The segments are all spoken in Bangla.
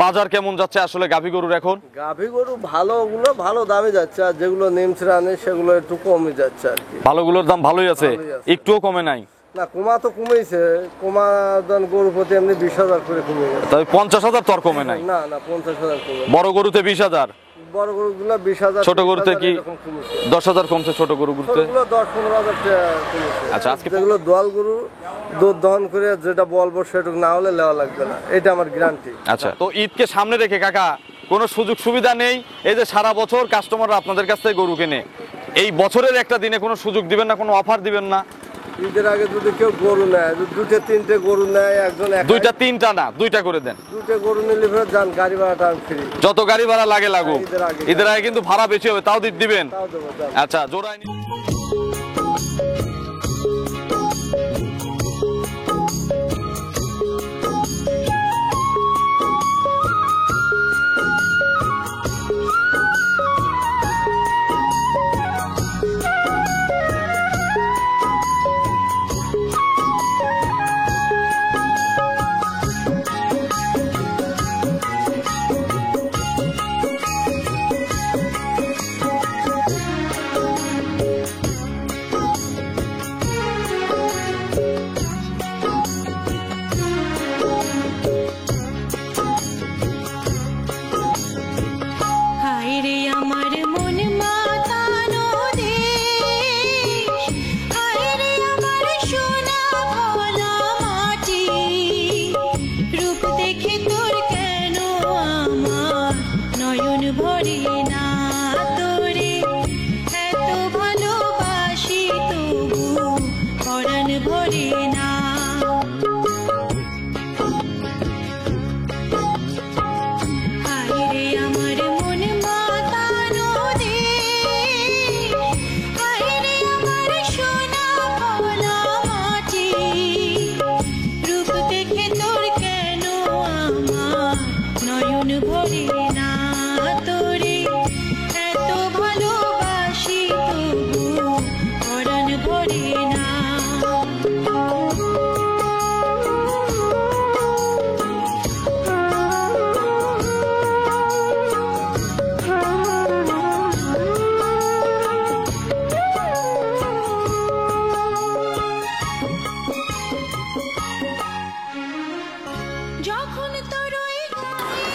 বাজার কেমন যাচ্ছে আসলে গাভী গরুর এখন? গাভী গরু ভালোগুলো ভালো দামে যাচ্ছে, আর যেগুলো নেমছরা নেই সেগুলো একটু কমে যাচ্ছে আর কি। ভালোগুলোর দাম ভালোই আছে, একটুও কমে নাই? না, কমা তো কমেছে, কমা গরু প্রতি এমনি 20,000 করে কমে গেছে। তবে 50,000 তো আর কমে নাই? না না, 50,000 কমে। বড় গরুতে 20,000, বড় গরুগুলো 20,000, ছোট গরুতে কি 10,000 কমছে? ছোট গরুগুলোতে 10-15,000 টাকা কমেছে। আচ্ছা, আজকে যেগুলো দোয়াল গরু দুধ দহন করে যেটা বলবো সেটুকু না হলে নেওয়া লাগবে না, এটা আমার গ্যারান্টি। আচ্ছা, তো ঈদকে সামনে রেখে কাকা কোনো সুযোগ সুবিধা নেই? এই যে সারা বছর কাস্টমাররা আপনাদের কাছ থেকে গরু কেনে, এই বছরের একটা দিনে কোনো সুযোগ দিবেন না, কোনো অফার দিবেন না? ঈদের আগে যদি কেউ গরু নেয়, দুটো তিনটে গরু নেয়, একজন দুইটা তিনটা না, দুইটা করে দেন। দুটো গরু নিলে ফেরত যান, গাড়ি ভাড়াটা আমি ফ্রি। যত গাড়ি ভাড়া লাগে লাগুক, ঈদের আগে কিন্তু ভাড়া বেশি হবে, তাও দিবেন? তাও দেবো, যান। আচ্ছা, জোড়ায়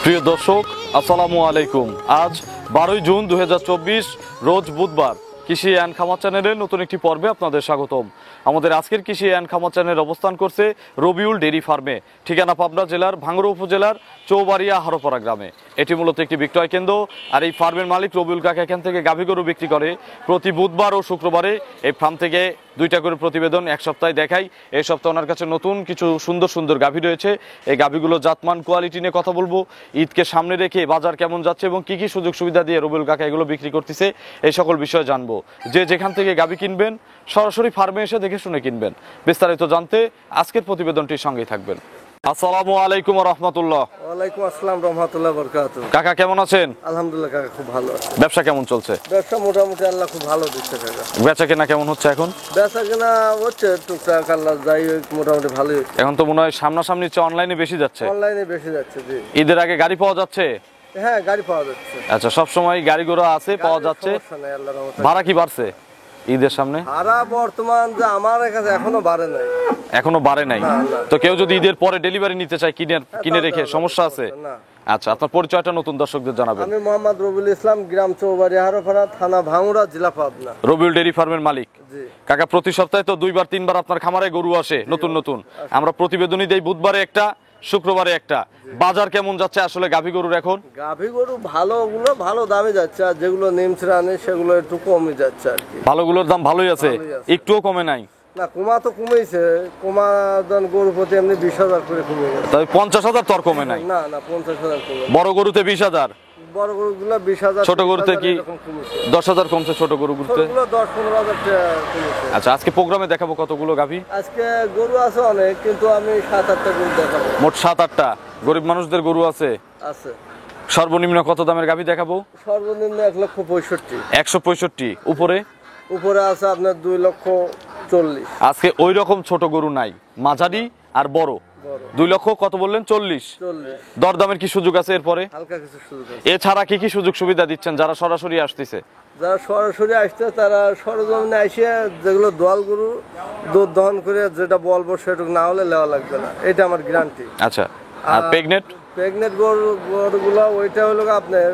প্রিয় দর্শক, আসসালামু আলাইকুম। আজ 12 জুন 2024, রোজ বুধবার। কৃষি অ্যান্ড খামার চ্যানেলের নতুন একটি পর্বে আপনাদের স্বাগতম। আমাদের আজকের কৃষি অ্যান্ড খামার চ্যানেল অবস্থান করছে রবিউল ডেইরি ফার্মে, ঠিকানা পাবনা জেলার ভাঙ্গুড়া উপজেলার চৌবাড়িয়া হারোপাড়া গ্রামে। এটি মূলত একটি বিক্রয় কেন্দ্র, আর এই ফার্মের মালিক রবিউল কাকা এখান থেকে গাভী গরু বিক্রি করে। প্রতি বুধবার ও শুক্রবারে এই ফার্ম থেকে দুইটা করে প্রতিবেদন এক সপ্তাহে দেখাই। এই সপ্তাহে ওনার কাছে নতুন কিছু সুন্দর সুন্দর গাভী রয়েছে। এই গাভীগুলো জাতমান, কোয়ালিটি নিয়ে কথা বলবো। ঈদকে সামনে রেখে বাজার কেমন যাচ্ছে এবং কি কি সুযোগ সুবিধা দিয়ে রবিউল কাকা এগুলো বিক্রি করতেছে, এই সকল বিষয় জানবো। যে যেখান থেকে গাভী কিনবেন সরাসরি ফার্মে এসে দেখে শুনে কিনবেন। বিস্তারিত জানতে আজকের প্রতিবেদনটির সঙ্গেই থাকবেন। আসসালামু আলাইকুম ওয়া রাহমাতুল্লাহ। ওয়ালাইকুম আসসালাম রাহমাতুল্লাহ বারাকাতুহু। কাকা কেমন আছেন? আলহামদুলিল্লাহ কাকা, খুব ভালো আছি। ব্যবসা কেমন চলছে? ব্যবসা মোটামুটি আল্লাহ খুব ভালো দিচ্ছে কাকা। বেচা কেনা কেমন হচ্ছে এখন? বেচা কেনা হচ্ছে টুকটাক, আল্লাহ যাই হোক মোটামুটি ভালোই হচ্ছে। এখন তো মনে হয় সামনাসামনি অনলাইনে বেশি যাচ্ছে। অনলাইনে বেশি যাচ্ছে, জি। ঈদের আগে গাড়ি পাওয়া যাচ্ছে? হ্যাঁ, গাড়ি পাওয়া যাচ্ছে। আচ্ছা, সব সময় গাড়ি ঘোড়া আছে, পাওয়া যাচ্ছে। ভাড়া কি বাড়ছে ঈদের সামনে? ভাড়া বর্তমান যে আমার কাছে এখনো বাড়ে নাই। এখনো বাড়ে নাই? তো কেউ যদি ঈদের পরে ডেলিভারি নিতে চায় কিনে রেখে, সমস্যা আছে? না। আচ্ছা, আপনার পরিচয়টা নতুন দর্শকদের জানাবেন। আমি মোহাম্মদ রবিউল ইসলাম, গ্রাম চৌবাড়িয়া হারোপাড়া, থানা ভাঙ্গুড়া, জেলা পাবনা। রবিউল ডেইরি ফার্মের মালিক। জি কাকা, প্রতি সপ্তাহে তো 2-3 বার আপনার খামারে গরু আসে নতুন নতুন। আমরা প্রতিবেদনই দেই বুধবারে একটা, শুক্রবারে একটা। বাজার কেমন যাচ্ছে আসলে গাভী গরুর এখন? গাভী গরু ভালোগুলো ভালো দামে যাচ্ছে, আর যেগুলো নেমছরা নেই সেগুলো একটু কমে যাচ্ছে আর কি। ভালোগুলোর দাম ভালোই আছে, একটুও কমে নাই? না, কমা তো কমেছে, কমা গরু প্রতি এমনি 20,000 করে কমে গেছে। তবে 50,000 তো আর কমে নাই? না না, 50,000 কমে। বড় গরুতে 20,000, বড় গরুগুলো 20,000, ছোট গরুতে কি 10,000 কমছে? ছোট গরুগুলোতে 10-15,000 টাকা কমেছে। আচ্ছা, আজকে প্রোগ্রামে দেখাবো কতগুলো গাভী? আজকে গরু আছে অনেক, কিন্তু আমি 7-8টা গরু দেখাবো। মোট 7-8টা গরিব মানুষদের গরু আছে। আছে। সর্বনিম্ন কত দামের গাভী দেখাবো? সর্বনিম্ন 1,65,000। 165। উপরে? উপরে আছে আপনার 2,40,000। আজকে ওই রকম ছোট গরু নাই, মাঝারি আর বড় বড়। 2 লক্ষ কত বললেন? 40। 40। দরদামের কি সুযোগ আছে এরপরে? হালকা কিছু সুযোগ আছে। এছাড়া কি কি সুযোগ সুবিধা দিচ্ছেন যারা সরাসরি আসতেছে? যারা সরাসরি আসতে তারা সরজমিনে এসে যেগুলো দোয়াল গরু দুধ দহন করে যেটা বলবো সেটুকু না হলে নেওয়া লাগবে না, এটা আমার গ্যারান্টি। আচ্ছা, আর প্রেগনেন্ট? প্রেগনেন্ট গরুগুলো ওইটা হলো আপনার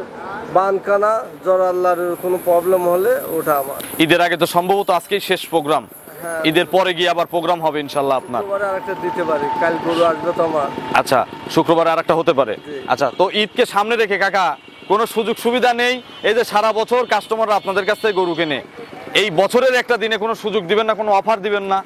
বানকানা জরাল্লার কোনো প্রবলেম হলে ওটা আমার। ঈদের আগে তো সম্ভবত আজকেই শেষ প্রোগ্রাম, হ্যাঁ। ঈদের পরে গিয়ে আবার প্রোগ্রাম হবে ইনশাল্লাহ আপনার। শুক্রবারে আরেকটা দিতে পারি, কাল গরু আসবে তো আমার। আচ্ছা, শুক্রবারে আরেকটা হতে পারে। জি। আচ্ছা, তো ঈদকে সামনে রেখে কাকা কোনো সুযোগ সুবিধা নেই? এই যে সারা বছর কাস্টমাররা আপনাদের কাছ থেকে গরু কেনে, এই বছরের একটা দিনে কোনো সুযোগ দিবেন না, কোনো অফার দিবেন না?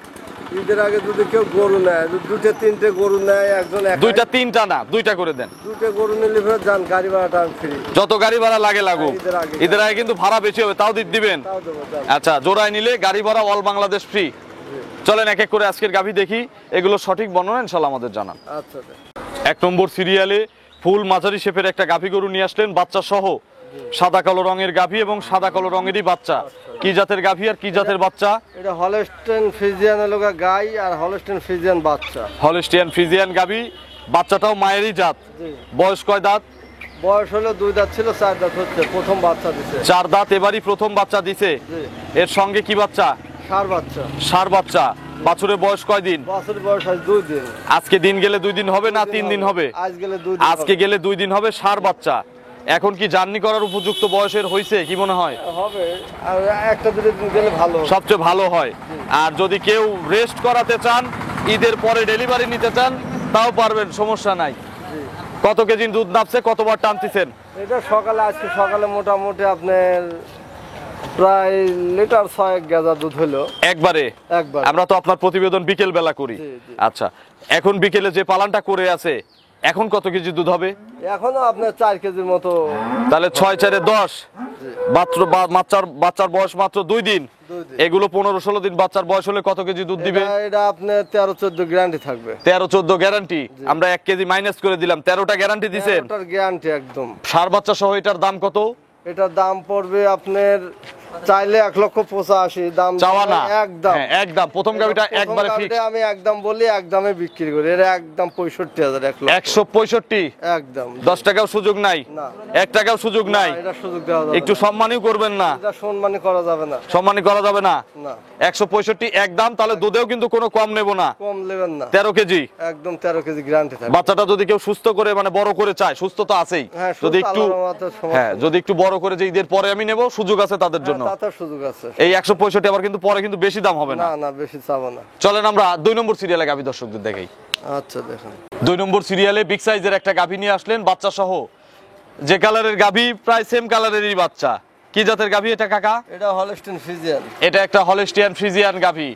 ঈদের আগে যদি কেউ গরু নেয়, দুটো তিনটে গরু নেয়, একজন একাই, 2টা 3টা না, 2টা করে দেন। দুটো গরু নিলে ফেরত যান, গাড়ি ভাড়াটা আমি ফ্রি। যত গাড়ি ভাড়া লাগে লাগুক, ঈদের আগে। ঈদের আগে কিন্তু ভাড়া বেশি হবে, তাও দিবেন? তাও দেবো, যান। আচ্ছা, জোড়ায় নিলে গাড়ি ভাড়া অল বাংলাদেশ ফ্রি। চলেন এক এক করে আজকের গাভী দেখি, এগুলো সঠিক বর্ণনা ইনশাল্লাহ আমাদের জানান। আচ্ছা দেন। 1 নম্বর সিরিয়ালে ফুল মাঝারি শেপের একটা গাভী গরু নিয়ে আসলেন বাচ্চা সহ, সাদা কালো রঙের গাভী এবং সাদা কালো রঙেরই বাচ্চা। কি জাতের গাভী আর কি জাতের বাচ্চা? এটা হলস্টেইন ফ্রিজিয়ান লোকা গাই আর হলস্টেইন ফ্রিজিয়ান বাচ্চা। হলস্টিয়ান ফ্রিজিয়ান গাভী, বাচ্চাটাও মায়েরই জাত। জি। বয়স কয় দাঁত? বয়স হলো 2 দাঁত ছিল, 4 দাঁত হচ্ছে, প্রথম বাচ্চা দিছে। 4 দাঁত, এবারই প্রথম বাচ্চা দিছে। জি। এর সঙ্গে কি বাচ্চা? ষাঁড় বাচ্চা। ষাঁড় বাচ্চা। বাছুরের বয়স কয় দিন? বাছুরের বয়স আজ 2 দিন। আজকে দিন গেলে 2 দিন হবে না 3 দিন হবে? আজ গেলে 2 দিন আজকে গেলে 2 দিন হবে। ষাঁড় বাচ্চা এখন কি জার্নি করার উপযুক্ত বয়সের হয়েছে কি মনে হয়? হবে, আর একটা দুটো দিন গেলে ভালো হবে। সবচেয়ে ভালো হয়। আর যদি কেউ রেস্ট করাতে চান, ঈদের পরে ডেলিভারি নিতে চান, তাও পারবেন, সমস্যা নাই। জি। কত কেজি দুধ নামছে, কতবার টানতেছেন? এটা সকালে, আজকে সকালে মোটামুটি আপনার প্রায় লিটার 6 গেজা দুধ হলো একবারে? একবার। আমরা তো আপনার প্রতিবেদন বিকেল বেলা করি। জি, জি। আচ্ছা, এখন বিকেলে যে পালানটা করে আছে, এখন কত কেজি দুধ হবে? এখনো আপনার 4 কেজির মতো। তাহলে 6 4 10, মাত্র বাচ্চার বয়স মাত্র 2 দিন। 2 দিন। এগুলো 15-16 দিন বাচ্চার বয়স হলে কত কেজি দুধ দিবে? এটা আপনার 13-14 গ্যারান্টি থাকবে। 13-14 গ্যারান্টি। আমরা 1 কেজি মাইনাস করে দিলাম, 13টা গ্যারান্টি দিছেন। এটার গ্যারান্টি একদম। ষাঁড় বাচ্চা সহ এটার দাম কত? এটার দাম পড়বে আপনার চাইলে 1,85,000 দাম, চাওয়া না, একদম। হ্যাঁ, একদম। প্রথম গাবিটা প্রথম একবারে গাভিটা ফিক্স। আমি একদম বলি, একদমে বিক্রি করি। এটা একদম 65,000, 1 লক্ষ। 165। একদম। 10 টাকাও সুযোগ নাই? না। 1 টাকাও সুযোগ নাই? এটা সুযোগ দেওয়া যাবে একটু না। সম্মানই করবেন না? এটা সম্মানী করা যাবে না। সম্মানই করা যাবে না? না। 165 একদম। তাহলে দুধেও কিন্তু কোনো কম নেব না। কম নেবেন না। 13 কেজি। একদম 13 কেজি গ্যারান্টি থাকবে। বাচ্চাটা যদি কেউ সুস্থ করে মানে বড় করে চায়, সুস্থ তো আছেই, হ্যাঁ, যদি সুস্থ একটু, আল্লাহর রহমতে সমস্যা হ্যাঁ, নেই। যদি একটু বড় করে যে ঈদের পরে আমি নেব, সুযোগ আছে তাদের জন্য। হ্যাঁ, তাতে সুযোগ আছে। এই 165 আবার কিন্তু পরে কিন্তু বেশি দাম হবে না। না না, বেশি চাবো না। চলেন আমরা 2 নম্বর সিরিয়ালে গাভী দর্শকদের দেখাই। আচ্ছা দেখেন। 2 নম্বর সিরিয়ালে বিগ সাইজের একটা গাভী নিয়ে আসলেন বাচ্চা সহ। যে কালারের গাভী প্রায় সেম কালারেরই বাচ্চা। কি জাতের গাভী এটা কাকা? এটা হলস্টেইন ফ্রিজিয়ান। এটা একটা হলস্টিয়ান ফ্রিজিয়ান গাভী।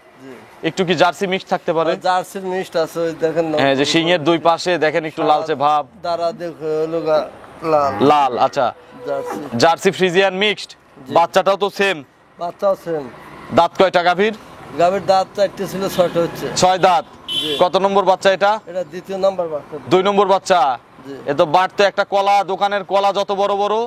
একটু কি জার্সি মিক্স থাকতে পারে? জার্সির মিক্সড আছে, ওই দেখেন না। হ্যাঁ, যে শিংয়ের 2 পাশে দেখেন একটু লালচে ভাব। দাঁড়া দেখো হলো লাল লাল, আচ্ছা। জার্সি। Jersey Friesian mixed. বাচ্চাটাও তো সেম। বাচ্চাও সেম। দাঁত কয়টা গাভীর? গাভীর দাঁত 4টে ছিল, 6টা হচ্ছে। 6 দাঁত। কত নম্বর বাচ্চা এটা? এটা দ্বিতীয় নাম্বার বাচ্চা। 2 নম্বর বাচ্চা। জি। এ তো বাট তো একটা কলা, দোকানের কলা যত বড় বড়,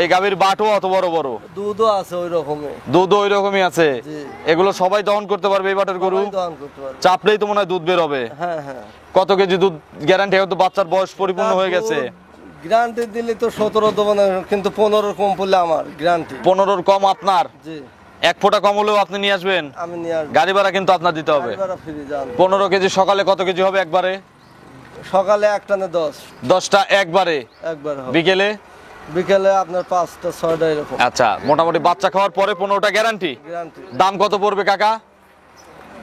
এই গাভীর বাটও অত বড় বড়। দুধও আছে ওই রকমই। দুধও ওই রকমই আছে। জি। এগুলো সবাই দহন করতে পারবে এই বাটের গরু? সবাই দহন করতে পারবে। চাপলেই তো মনে হয় দুধ বের হবে। হ্যাঁ হ্যাঁ। কত কেজি দুধ গ্যারান্টি? হয়তো বাচ্চার বয়স পরিপূর্ণ হয়ে গেছে। গ্যারান্টি দিলে তো 17 দেবো না, কিন্তু 15 কম পড়লে আমার গ্যারান্টি। 15-র কম আপনার? জি। 1 ফোঁটা কম হলেও আপনি নিয়ে আসবেন? আমি নিয়ে আসবো। গাড়ি ভাড়া কিন্তু আপনার দিতে হবে। গাড়ি ভাড়া ফ্রি যান। 15 কেজি সকালে কত কেজি হবে একবারে? সকালে একটানে 10। 10টা একবারে? একবার হবে। বিকেলে? বিকেলে আপনার 5টা 6টা এরকম। আচ্ছা, মোটামুটি বাচ্চা খাওয়ার পরে 15টা গ্যারান্টি। গ্যারান্টি। দাম কত পড়বে কাকা?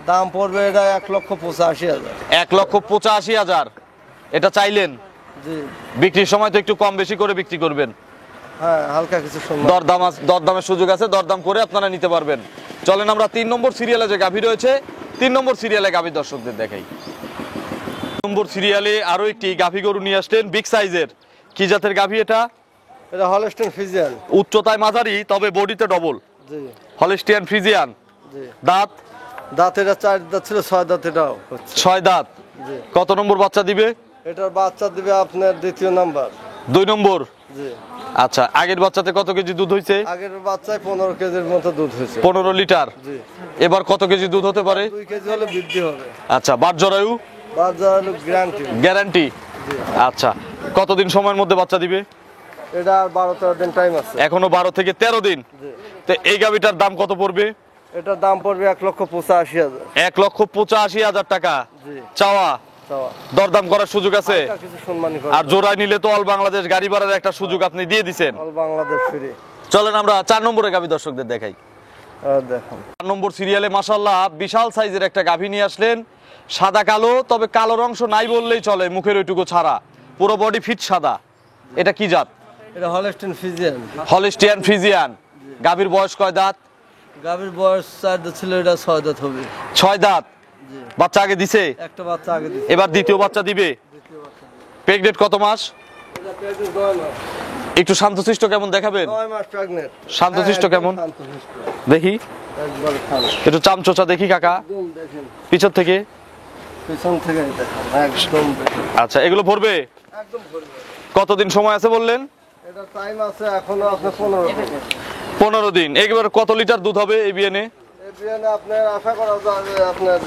দাম পড়বে এটা 1,85,000। 1,85,000। এটা চাইলেন? জি। বিক্রির সময় তো একটু কম বেশি করে বিক্রি করবেন। হ্যাঁ, হালকা কিছু সম্মান। দরদামের সুযোগ আছে, দরদাম করে আপনারা নিতে পারবেন। চলেন আমরা 3 নম্বর সিরিয়ালে যে গাভী রয়েছে, 3 নম্বর সিরিয়ালে গাভী দর্শকদের দেখাই। 3 নম্বর সিরিয়ালে আরো একটি গাভী গরু নিয়ে আসলেন বিগ সাইজের। কি জাতের গাভী এটা? এটা হলস্টেইন ফ্রিজিয়ান। উচ্চতায় মাঝারি, তবে বডিতে ডবল। জি। Holstein Friesian. জি। দাঁত? দাঁত এটা 4 দাঁত ছিল, 6 দাঁত এটাও হচ্ছে। 6 দাঁত। জি। কত নম্বর বাচ্চা দিবে? এটার বাচ্চা দিবে আপনার দ্বিতীয় নাম্বার। 2 নম্বর। জি। আচ্ছা, আগের বাচ্চাতে কত কেজি দুধ হয়েছে? আগের বাচ্চায় 15 কেজির মতো দুধ হয়েছে। 15 লিটার। জি। এবার কত কেজি দুধ হতে পারে? 2 কেজি হলে বৃদ্ধি হবে। আচ্ছা, বাট জরায়ু? বাজার গ্যারান্টি। গ্যারান্টি। আচ্ছা, কতদিন সময়ের মধ্যে বাচ্চা দিবে? এটা আর 12-13 দিন টাইম আছে। এখনো 12 থেকে 13 দিন। জি। তো এই গাভিটার দাম কত পড়বে? এটার দাম পড়বে 1,85,000। 1,85,000 টাকা জি। চাওয়া। চাওয়া। দরদাম করার সুযোগ আছে? হালকা কিছু সম্মানী করে। আর জোড়ায় নিলে তো অল বাংলাদেশ গাড়ি ভাড়ার একটা সুযোগ আপনি দিয়ে দিছেন। All Bangladesh free. চলেন আমরা 4 নম্বরে গাভি দর্শকদের দেখাই। দেখুন 4 নম্বর সিরিয়ালে মাশাআল্লাহ বিশাল সাইজের একটা গাভি নিয়ে আসলেন, সাদা কালো, তবে কালোর অংশ নাই বললেই চলে, মুখের ওইটুকু ছাড়া, পুরো বডি ফিট সাদা। এটা কি জাত? এটা হলস্টিন ফ্রিজিয়ান। Holstein Friesian. গাভির বয়স কয় দাঁত? গাভীর বয়স 4 দাঁত ছিল, এটা 6 দাঁত হবে। 6 দাঁত। জি। বাচ্চা আগে দিছে? একটা বাচ্চা আগে দিছে। এবার দ্বিতীয় বাচ্চা দিবে। প্রেগনেন্ট কত মাস? এটা প্রেগনেন্ট 9 মাস। একটু শান্তশিষ্ট কেমন দেখাবেন? 9 মাস প্রেগনেন্ট। শান্তশিষ্ট কেমন শান্তশিষ্ট। দেখি, একবার খান। একটু চামচোচা দেখি কাকা, একদম দেখেন। পিছন থেকে। পিছন থেকে দেখেন। একদম দেখেন। আচ্ছা, এগুলো ভরবে? একদম ভরবে। কতদিন সময় আছে বললেন? এটা টাইম আছে এখনো আপনার 15 দিন। 15 দিন। এবার কত লিটার দুধ হবে এই বিয়ানে? এই বিয়ানে আপনার আশা করা যায় যে আপনার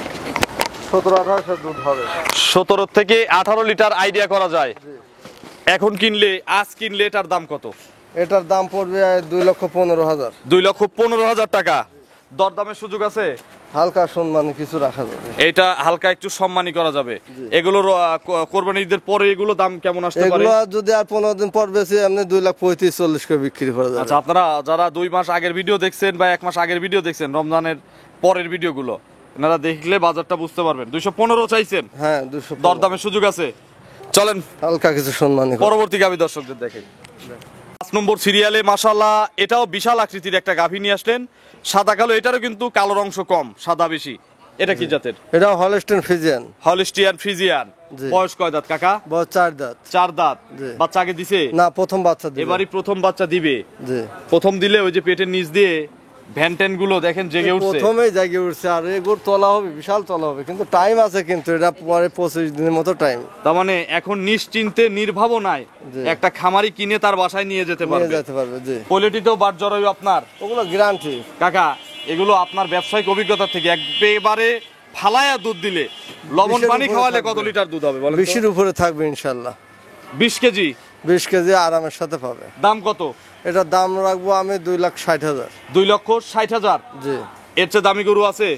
17-18 দুধ হবে। 17 থেকে 18 লিটার আইডিয়া করা যায়। এখন কিনলে, আজ কিনলে এটার দাম কত? এটার দাম পড়বে 2,15,000। 2,15,000 টাকা। দরদামের সুযোগ আছে? হালকা সম্মানে কিছু রাখা যাবে। এটা হালকা একটু সম্মানী করা যাবে। এগুলোর কোরবানি ঈদের পরে এগুলো দাম কেমন আসতে পারে? এগুলো যদি আর 15 দিন পর বেশি আপনি 2,35,40 করে বিক্রি করা যাবে। আচ্ছা, আপনারা যারা 2 মাস আগের ভিডিও দেখছেন বা 1 মাস আগের ভিডিও দেখছেন, রমজানের পরের ভিডিওগুলো, আপনারা দেখলে বাজারটা বুঝতে পারবেন। 215 চাইছেন? হ্যাঁ 200। দরদামের সুযোগ আছে। চলেন হালকা কিছু সম্মানী করা। পরবর্তী গাভী দর্শকদের দেখাই। 5 নম্বর সিরিয়ালে মাশাআল্লাহ এটাও বিশাল আকৃতির একটা গাভী নিয়ে আসলেন, সাদা কালো। এটারও কিন্তু কালোর অংশ কম, সাদা বেশি। এটা কি জাতের? এটা হলস্টিন ফ্রিজিয়ান। Holstein Friesian. জি। বয়স কয় দাঁত কাকা? বয়স 4 দাঁত। 4 দাঁত। জি। বাচ্চা আগে দিছে? না, প্রথম বাচ্চা দিবে। এবারই প্রথম বাচ্চা দিবে। জি। প্রথম দিলে ওই যে পেটের নিচ দিয়ে ভ্যানটেন গুলো দেখেন জেগে উঠছে। প্রথমেই জাগে উঠছে, আর এগুলো তোলা হবে, বিশাল তোলা হবে, কিন্তু টাইম আছে, কিন্তু এটা পরে 25 দিনের মতো টাইম। তার মানে এখন নিশ্চিন্তে নির্ভাবনায় জি। একটা খামারি কিনে তার বাসায় নিয়ে যেতে নিয়ে পারবে। যেতে পারবে। জি। কোয়ালিটিতেও বাট জরায়ু আপনার? ওগুলো গ্যারান্টি। কাকা, এগুলো আপনার ব্যবসায়িক অভিজ্ঞতা থেকে একেবারে ফালায়া দুধ দিলে, লবণ 20 পানি উপরে খাওয়ালে কত থাকবে। লিটার দুধ হবে বলেন তো? 20-এর উপরে থাকবে ইনশাল্লাহ। 20 কেজি। 20 কেজি আরামের সাথে পাবে। দাম কত? এটার দাম রাখবো আমি 2,60,000। 2,60,000। জি। এর চেয়ে দামি গরু আছে?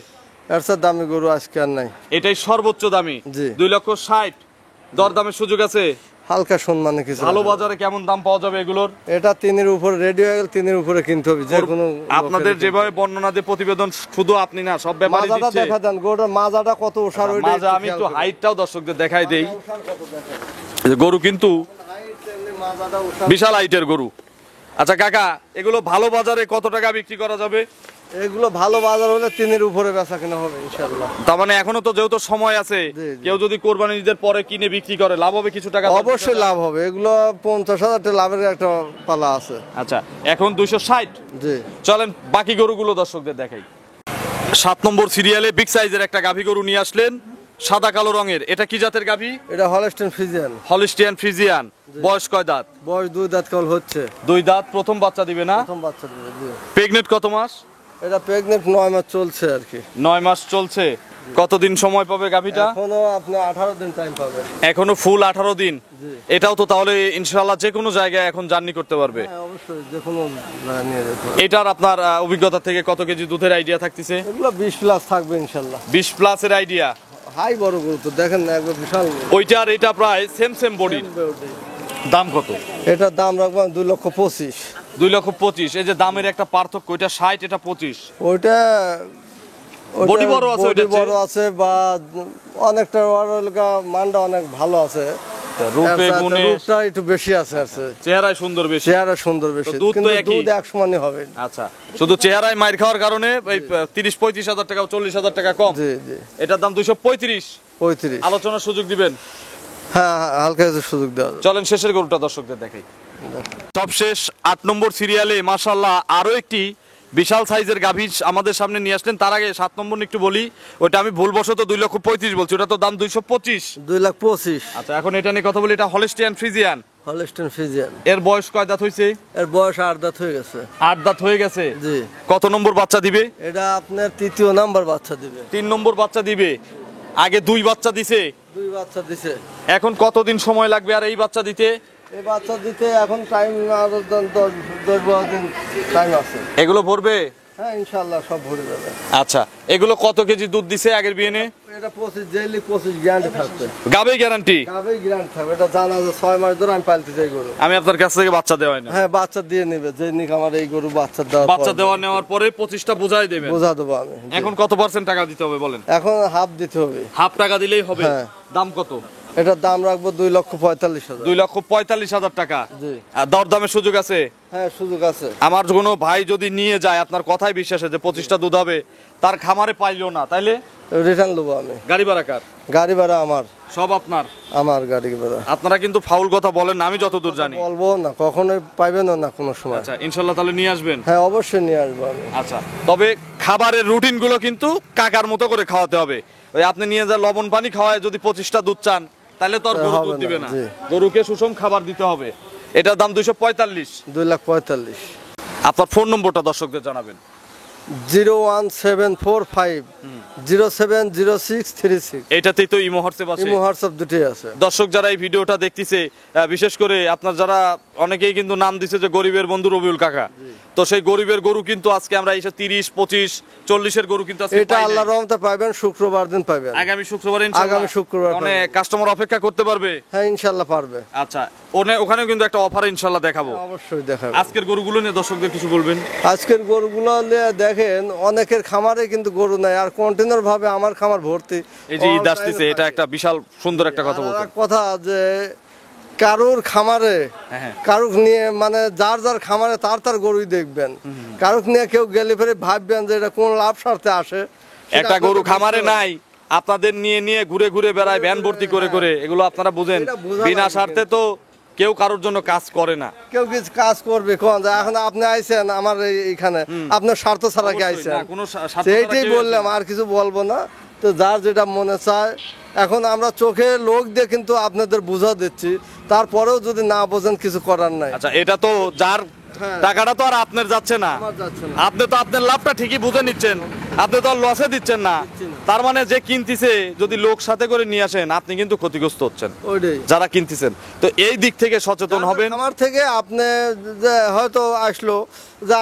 এর চেয়ে দামি গরু আজকে আর নাই। এটাই সর্বোচ্চ দামি। জি। 2,60,000। দরদামের সুযোগ আছে? হালকা সম্মানে কিছু ভালো রাখা বাজারে কেমন দাম পাওয়া যাবে এগুলোর? যাবে। এটা 3-এর উপরে রেডি হয়ে গেল, 3-এর উপরে কিনতে হবে যে কোনো। আপনাদের যেভাবে বর্ণনা দিয়ে প্রতিবেদন, শুধু আপনি না, সব ব্যাপারে মাজাটা দিচ্ছে। দেখা দেন, গরুটার মাজাটা কত ওষার, ওইটা মাজা আমি একটু হাইটটাও দর্শকদের দেখাই দেই। এই যে গরু কিন্তু মাজাটা ওষার। বিশাল হাইটের গরু। আচ্ছা কাকা, এগুলো ভালো বাজারে কত টাকা বিক্রি করা যাবে? এগুলো ভালো বাজার হলে 3-এর উপরে বেচা কিনা হবে ইনশাআল্লাহ। তার মানে এখনো তো যেহেতু সময় আছে, জি, জি। কেউ যদি কোরবানি ঈদের পরে কিনে বিক্রি করে লাভ হবে কিছু টাকা? অবশ্যই লাভ হবে। এগুলো 50,000 টাকা লাভের একটা পালা আছে। আচ্ছা, এখন 260। জি। চলেন বাকি গরুগুলো দর্শকদের দেখাই। 7 নম্বর সিরিয়ালে বিগ সাইজের একটা গাভী গরু নিয়ে আসলেন, সাদা কালো রঙের। এটা কি জাতের গাভী? এটা হলস্টিন ফ্রিজিয়ান। Holstein Friesian. বয়স কয় দাঁত? বয়স 2 দাঁত কেবল হচ্ছে। 2 দাঁত। প্রথম বাচ্চা দিবে না? প্রথম বাচ্চা দিবে। জি। প্রেগনেন্ট কত মাস? এটা প্রেগনেন্ট 9 মাস চলছে আর কি। 9 মাস চলছে। কতদিন সময় পাবে গাভীটা? এখনো আপনি 18 দিন টাইম পাবেন। এখনো ফুল 18 দিন। জি। এটাও তো তাহলে ইনশাআল্লাহ যে কোনো জায়গায় এখন জার্নি করতে পারবে। হ্যাঁ অবশ্যই, যে কোনো জায়গায় নিয়ে যেতে পারবে। এটার আপনার অভিজ্ঞতা থেকে কত কেজি দুধের আইডিয়া থাকতেছে? এগুলো 20 প্লাস থাকবে ইনশাআল্লাহ। 20 প্লাসের আইডিয়া। হাই বড় গরু তো দেখেন না, একবার বিশাল গরু। ওইটা আর এটা প্রায় সেম বডির। দাম কত? এটার দাম রাখবো 2,25,000। 2,25,000। এই যে দামের একটা পার্থক্য, এটা 60, এটা 25। ওইটা বডি বড় আছে, বডি ওইটার বড় আছে, বা অনেকটা মানটা অনেক ভালো আছে। রূপে গুণে রূপটা একটু বেশি আছে, চেহারায় সুন্দর বেশি। চেহারা সুন্দর বেশি, তো দুধ তো কিন্তু একই। দুধ এক সমানই হবে। আচ্ছা, শুধু চেহারায় মাইর খাওয়ার কারণে এই 30-35 হাজার টাকা, 40,000 টাকা কম। জি জি। এটার দাম 235। 35। আলোচনার সুযোগ দিবেন? হ্যাঁ হ্যাঁ, হালকা কিছু সুযোগ দেওয়া যাবে। চলেন শেষের গরুটা দর্শকদের দেখাই। সবশেষ 8 নম্বর সিরিয়ালে মাশাআল্লাহ আরো একটি বিশাল সাইজের গাভী আমাদের সামনে নিয়ে আসলেন। তার আগে 7 নম্বর একটু বলি, ওটা আমি ভুলবশত 2,35,000 বলছি, ওটা তো দাম 225। 2,25,000। আচ্ছা, এখন এটা নিয়ে কথা বলি। এটা হলিস্টিয়ান ফ্রিজিয়ান। Holstein Friesian. এর বয়স কয় দাঁত হয়েছে? এর বয়স 8 দাঁত হয়ে গেছে। 8 দাঁত হয়ে গেছে। জি। কত নম্বর বাচ্চা দিবে? এটা আপনার 3য় নাম্বার বাচ্চা দিবে। 3 নম্বর বাচ্চা দিবে। আগে 2 বাচ্চা দিছে, 2 বাচ্চা দিছে। এখন কতদিন সময় লাগবে আর এই বাচ্চা দিতে? এই বাচ্চা দিতে এখন টাইম আর 10-12 দিন টাইম আছে। এগুলো ভরবে? হ্যাঁ ইনশাআল্লাহ সব ভরে যাবে। আচ্ছা, এগুলো কত কেজি দুধ দিছে আগের বিয়েনে? এটা 25 ডেইলি 25 গ্যারান্টি থাকবে। গাবে গ্যারান্টি? গাবে গ্যারান্টি থাকবে, এটা জানা যে 6 মাস ধরে আমি পালতে চাই গরু। আমি আপনার কাছ থেকে বাচ্চা দেওয়া হয় না? হ্যাঁ বাচ্চা দিয়ে নেবে, যে নিক আমার এই গরু বাচ্চা দেওয়া, বাচ্চা দেওয়া নেওয়ার পরে 25টা বোঝাই দেবেন? বোঝা দেবো আমি। এখন কত পার্সেন্ট টাকা দিতে হবে বলেন? এখন হাফ দিতে হবে। হাফ টাকা দিলেই হবে? হ্যাঁ। দাম কত? এটার দাম রাখবো 2,45,000। 2,45,000 টাকা। জি। আর দরদামের সুযোগ আছে? হ্যাঁ সুযোগ আছে। আমার কোনো ভাই যদি নিয়ে যায় আপনার কথাই বিশ্বাসে যে 25টা দুধ হবে, তার খামারে পাইলো না, তাইলে রিটার্ন দেবো আমি। গাড়ি ভাড়া কার? গাড়ি ভাড়া আমার। সব আপনার? আমার গাড়ি ভাড়া। আপনারা কিন্তু ফাউল কথা বলেন না, আমি যতদূর জানি। বলবো না, কখনোই পাইবেন না কোনো সময়। আচ্ছা, ইনশাল্লাহ তাহলে নিয়ে আসবেন? হ্যাঁ অবশ্যই নিয়ে আসবো আমি। আচ্ছা, তবে খাবারের রুটিন গুলো কিন্তু কাকার মতো করে খাওয়াতে হবে। ওই আপনি নিয়ে যা লবণ পানি খাওয়ায় যদি 25টা দুধ চান, তাহলে তো আর গরু হবে দুধ না, দিবে না। জি। গরুকে সুষম খাবার দিতে হবে। এটার দাম 245। 2,45,000। আপনার ফোন নম্বরটা দর্শকদের জানাবেন। 01745070636। এটাতেই তো ইমো হোয়াটসঅ্যাপ আছে? ইমো হোয়াটসঅ্যাপ দুটোই আছে। দর্শক যারা এই ভিডিওটা দেখতেছে, বিশেষ করে আপনার যারা অনেকেই কিন্তু নাম দিছে যে গরিবের বন্ধু রবিউল কাকা, তো সেই গরিবের গরু কিন্তু আজকে আমরা এসে 30, 25, 40-এর গরু কিন্তু আজকে এটা পাই নাই। আল্লাহর রহমতে পাবেন, শুক্রবার দিন পাবেন। আগামী শুক্রবার ইনশাআল্লাহ? আগামী শুক্রবার অনেক কাস্টমার অপেক্ষা করতে পারবে? হ্যাঁ ইনশাআল্লাহ পারবে। আচ্ছা, ওখানেও কিন্তু একটা অফার ইনশাআল্লাহ দেখাবো। অবশ্যই দেখাবো। আজকের গরুগুলো নিয়ে দর্শকদের কিছু বলবেন? আজকের গরুগুলো নিয়ে দেখেন, অনেকের খামারে কিন্তু গরু নাই, আর কন্টেনার ভাবে আমার খামার ভর্তি। এই যে ঈদ আসতেছে, এটা একটা বিশাল সুন্দর একটা কথা আর বলছেন। এক কথা যে কারুর খামারে হ্যাঁ। কারুক নিয়ে মানে যার যার খামারে তার গরুই দেখবেন। কারুক নিয়ে কেউ গেলে ফেরে ভাববেন যে এটা কোন লাভ স্বার্থে আসে। সেটা একটা গরু আপনাদের খামারে বুঝতে হবে। নাই, আপনাদের নিয়ে নিয়ে ঘুরে ঘুরে বেড়ায়, ভ্যান ভর্তি করে করে, এগুলো আপনারা বুঝেন। এটা বোঝা বিনা লাগে স্বার্থে তো কেউ কারোর জন্য কাজ করে না। কেউ কিছু কাজ করবে কোন যে এখন আপনি আইছেন আমার এইখানে, আপনার স্বার্থ ছাড়া কি অবশ্যই, আইছেন? না, কোনো স্বার্থ ছাড়া সেইটাই কেউ বললাম, আর কিছু বলবো না। তো যার যেটা মনে চায়, এখন আমরা চোখে লোক দিয়ে কিন্তু আপনাদের বুঝা দিচ্ছি, তারপরেও যদি না বোঝেন কিছু করার নাই। আচ্ছা, এটা তো যার হ্যাঁ। টাকাটা তো আর আপনার যাচ্ছে না, আমার যাচ্ছে না। আপনি তো আপনার লাভটা ঠিকই বুঝে নিচ্ছেন, আপনি তো আর লসে দিচ্ছেন না। তার মানে যে কিনতিছে যদি লোক সাথে করে নিয়ে আসেন, আপনি কিন্তু ক্ষতিগ্রস্ত হচ্ছেন, ওইটাই। যারা কিনতেছেন। তো এই দিক থেকে সচেতন হবেন। আমার থেকে আপনি যে হয়তো আসলো যে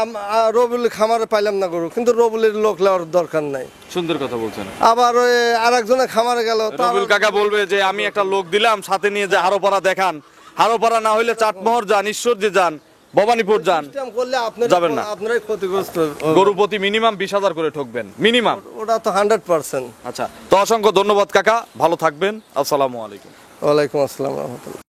রবুল খামারে পাইলাম না গরু, কিন্তু রবুলের লোক নেওয়ার দরকার নাই। সুন্দর কথা বলছেন। আবার ওই আরেকজনের খামারে গেল, রবিউল কাকা বলবে যে আমি একটা লোক দিলাম, সাথে নিয়ে যে হারোপাড়া দেখান, হারোপাড়া না হইলে চাটমোহর যান, ঈশ্বরদী যান, ভবানীপুর যান, সিস্টেম করলে যাবেন না। আপনারাই ক্ষতিগ্রস্ত। গরু প্রতি মিনিমাম 20,000 করে ঠকবেন, মিনিমাম। ওটা তো 100%। আচ্ছা, তো অসংখ্য ধন্যবাদ কাকা, ভালো থাকবেন। আসসালামু আলাইকুম। ওয়ালাইকুম আসসালাম রহমতুল্লাহ।